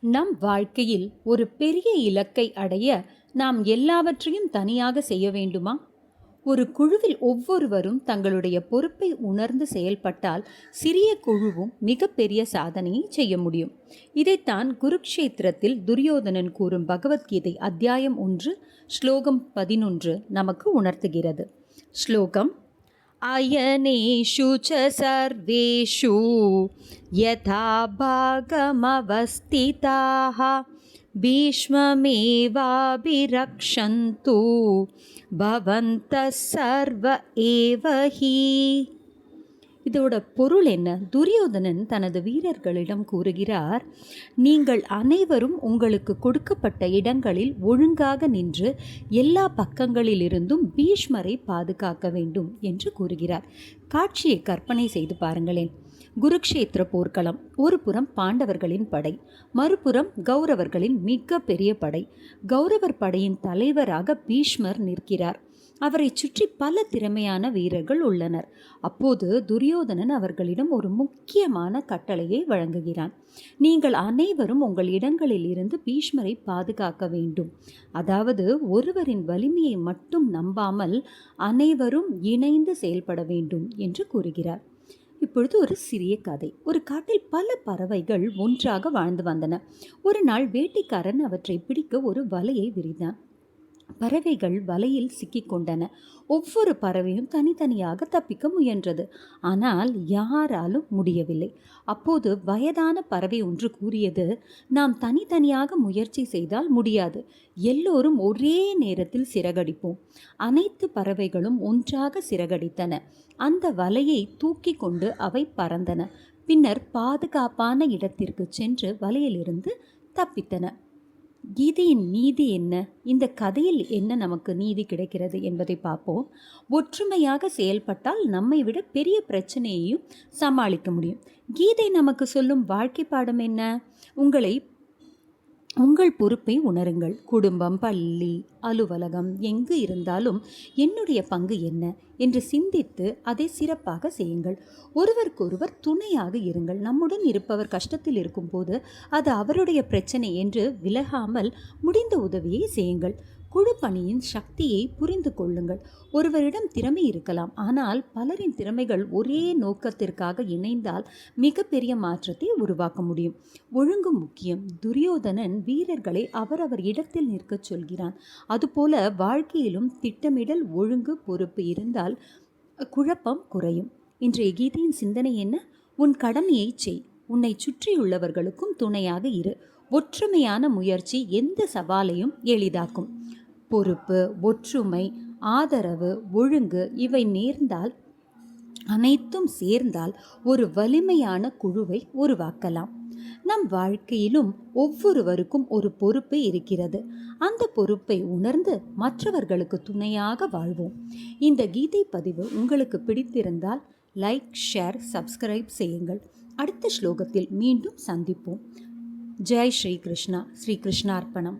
நம் வாழ்க்கையில் ஒரு பெரிய இலக்கை அடைய நாம் எல்லாவற்றையும் தனியாக செய்ய வேண்டுமா? ஒரு குழுவில் ஒவ்வொருவரும் தங்களுடைய பொறுப்பை உணர்ந்து செயல்பட்டால் சிறிய குழுவும் மிகப்பெரிய சாதனையை செய்ய முடியும். இதைத்தான் குருக்ஷேத்திரத்தில் துரியோதனன் கூறும் பகவத்கீதை அத்தியாயம் 1 ஸ்லோகம் 11 நமக்கு உணர்த்துகிறது. ஸ்லோகம்: அயனேஷு ச சர்வேஷு யதா பாகமவஸ்திதாः பீஷ்மமேவாபிரக்ஷந்து பவந்தः சர்வ ஏவ ஹி. இதோட பொருள் என்ன? துரியோதனன் தனது வீரர்களிடம் கூறுகிறார், நீங்கள் அனைவரும் உங்களுக்கு கொடுக்கப்பட்ட இடங்களில் ஒழுங்காக நின்று எல்லா பக்கங்களிலிருந்தும் பீஷ்மரை பாதுகாக்க வேண்டும் என்று கூறுகிறார். காட்சியை கற்பனை செய்து பாருங்களேன். குருக்ஷேத்திர போர்க்களம். ஒரு புறம் பாண்டவர்களின் படை, மறுபுறம் கௌரவர்களின் மிக பெரிய படை. கௌரவர் படையின் தலைவராக பீஷ்மர் நிற்கிறார். அவரை சுற்றி பல திறமையான வீரர்கள் உள்ளனர். அப்போது துரியோதனன் அவர்களிடம் ஒரு முக்கியமான கட்டளையை வழங்குகிறான். நீங்கள் அனைவரும் உங்கள் இடங்களில் இருந்து பீஷ்மரை பாதுகாக்க வேண்டும். அதாவது ஒருவரின் வலிமையை மட்டும் நம்பாமல் அனைவரும் இணைந்து செயல்பட வேண்டும் என்று கூறுகிறார். இப்பொழுது ஒரு சிறிய கதை. ஒரு காட்டில் பல பறவைகள் ஒன்றாக வாழ்ந்து வந்தன. ஒரு நாள் வேட்டைக்காரன் அவற்றை பிடிக்க ஒரு வலையை விரித்தான். பறவைகள் வலையில் சிக்கிக்கொண்டன. ஒவ்வொரு பறவையும் தனித்தனியாக தப்பிக்க முயன்றது. ஆனால் யாராலும் முடியவில்லை. அப்போது வயதான பறவை ஒன்று கூறியது, நாம் தனித்தனியாக முயற்சி செய்தால் முடியாது. எல்லோரும் ஒரே நேரத்தில் சிறகடிப்போம். அனைத்து பறவைகளும் ஒன்றாக சிறகடித்தன. அந்த வலையை தூக்கி கொண்டு அவை பறந்தன. பின்னர் பாதுகாப்பான இடத்திற்கு சென்று வலையிலிருந்து தப்பித்தன. கீதையின் நீதி என்ன? இந்த கதையில் என்ன நமக்கு நீதி கிடைக்கிறது என்பதை பார்ப்போம். ஒற்றுமையாக செயல்பட்டால் நம்மை விட பெரிய பிரச்சனையையும் சமாளிக்க முடியும். கீதை நமக்கு சொல்லும் வாழ்க்கை பாடம் என்ன? உங்கள் பொறுப்பை உணருங்கள். குடும்பம், பள்ளி, அலுவலகம் எங்கு இருந்தாலும் என்னுடைய பங்கு என்ன என்று சிந்தித்து அதை சிறப்பாக செய்யுங்கள். ஒருவருக்கொருவர் துணையாக இருங்கள். நம்முடன் இருப்பவர் கஷ்டத்தில் இருக்கும்போது அது அவருடைய பிரச்சனை என்று விலகாமல் முடிந்த உதவியை செய்யுங்கள். குழு பணியின் சக்தியை புரிந்து கொள்ளுங்கள். ஒருவரிடம் திறமை இருக்கலாம், ஆனால் பலரின் திறமைகள் ஒரே நோக்கத்திற்காக இணைந்தால் மிகப்பெரிய மாற்றத்தை உருவாக்க முடியும். ஒழுங்கு முக்கியம். துரியோதனன் வீரர்களை அவரவர் இடத்தில் நிற்கச் சொல்கிறான். அதுபோல வாழ்க்கையிலும் திட்டமிடல், ஒழுங்கு, பொறுப்பு இருந்தால் குழப்பம் குறையும். இன்றைய கீதையின் சிந்தனை என்ன? உன் கடமையை செய். உன்னை சுற்றியுள்ளவர்களுக்கும் துணையாக இரு. ஒற்றுமையான முயற்சி எந்த சவாலையும் எளிதாக்கும். பொறுப்பு, ஒற்றுமை, ஆதரவு, ஒழுங்கு இவை நேர்ந்தால், அனைத்தும் சேர்ந்தால் ஒரு வலிமையான குழுவை உருவாக்கலாம். நம் வாழ்க்கையிலும் ஒவ்வொருவருக்கும் ஒரு பொறுப்பு இருக்கிறது. அந்த பொறுப்பை உணர்ந்து மற்றவர்களுக்கு துணையாக வாழ்வோம். இந்த கீதை பதிவு உங்களுக்கு பிடித்திருந்தால் லைக், ஷேர், சப்ஸ்கிரைப் செய்யுங்கள். அடுத்த ஸ்லோகத்தில் மீண்டும் சந்திப்போம். ஜெய் ஸ்ரீ கிருஷ்ணா. ஸ்ரீ கிருஷ்ணார்ப்பணம்.